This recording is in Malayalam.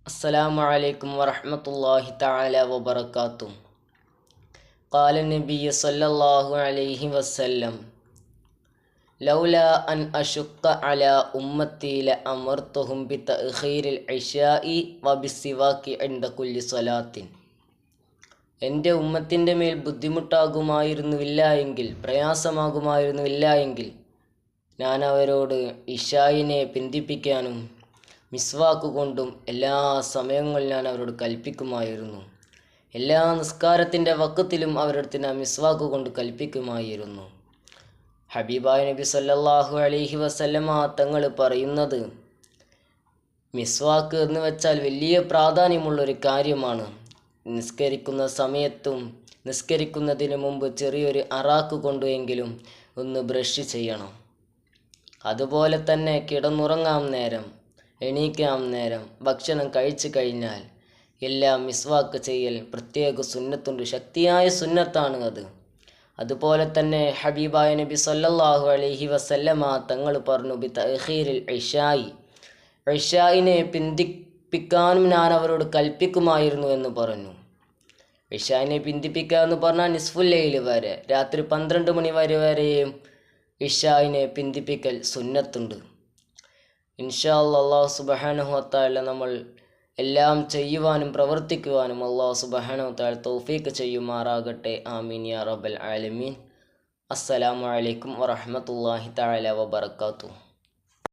അസ്സലാമു അലൈക്കും വറഹ്മത്തുള്ളാഹി തആല വബറകാതുഹു. ഖാല നബിയ്യു സ്വല്ലല്ലാഹു അലൈഹി വസല്ലം ലൗലാ അൻ അശുഖ്ഖ അലാ ഉമ്മത്തി ലഅമർതുഹും ബിതഅഖീരിൽ ഇശാഇ വബിസ്സിവാക്കി ഇൻദ കുല്ലി സ്വലാത്തിൻ. എൻ്റെ ഉമ്മത്തിൻ്റെ മേൽ ബുദ്ധിമുട്ടാകുമായിരുന്നുവില്ല എങ്കിൽ, പ്രയാസമാകുമായിരുന്നുവില്ല എങ്കിൽ ഞാൻ അവരോട് ഇശായിനെ പിന്തിപ്പിക്കാനും മിസ്വാക്ക് കൊണ്ടും എല്ലാ സമയങ്ങളിലും ഞാൻ അവരോട് കൽപ്പിക്കുമായിരുന്നു. എല്ലാ നിസ്കാരത്തിൻ്റെ വക്കത്തിലും അവരടുത്ത് ഞാൻ മിസ്വാക്ക് കൊണ്ട് കൽപ്പിക്കുമായിരുന്നു. ഹബീബായ നബി സല്ലല്ലാഹു അലൈഹി വസല്ലമ തങ്ങൾ പറയുന്നത്, മിസ്വാക്ക് എന്ന് വെച്ചാൽ വലിയ പ്രാധാന്യമുള്ളൊരു കാര്യമാണ്. നിസ്കരിക്കുന്ന സമയത്തും നിസ്കരിക്കുന്നതിന് മുമ്പ് ചെറിയൊരു അറാക്ക് കൊണ്ടുവെങ്കിലും ഒന്ന് ബ്രഷ് ചെയ്യണം. അതുപോലെ തന്നെ കിടന്നുറങ്ങാൻ നേരം, എണീക്കാൻ നേരം, ഭക്ഷണം കഴിച്ചു കഴിഞ്ഞാൽ എല്ലാം മിസ്വാക്ക് ചെയ്യൽ പ്രത്യേക സുന്നത്തുണ്ട്, ശക്തിയായ സുന്നത്താണ് അത്. അതുപോലെ തന്നെ ഹബീബായ നബി സല്ലല്ലാഹു അലൈഹി വസല്ലമ തങ്ങൾ പറഞ്ഞു, ബിതഅഖീരിൽ ഇശാഇ, ഇശായിനെ പിന്തിപ്പിക്കാനും ഞാൻ അവരോട് കൽപ്പിക്കുമായിരുന്നു എന്ന് പറഞ്ഞു. ഇശായിനെ പിന്തിപ്പിക്കുക എന്ന് പറഞ്ഞാൽ നിസ്ഫുൽ ലൈൽ വരെ, രാത്രി 12 മണി വരെയും ഇശായിനെ പിന്തിപ്പിക്കൽ സുന്നത്തുണ്ട്. ഇൻഷാ അല്ലാഹ് അല്ലാഹു സുബ്ഹാനഹു വ തആല നമ്മൾ എല്ലാം ചെയ്യുവാനും പ്രവർത്തിക്കുവാനും അല്ലാഹു സുബ്ഹാനഹു വ തആല തൗഫീഖ് ചെയ്യുമാറാകട്ടെ. ആമീൻ യാ റബ്ബൽ ആലമീൻ. അസ്സലാമു അലൈക്കും വറഹ്മത്തുള്ളാഹി തആല വബറകാതുഹു.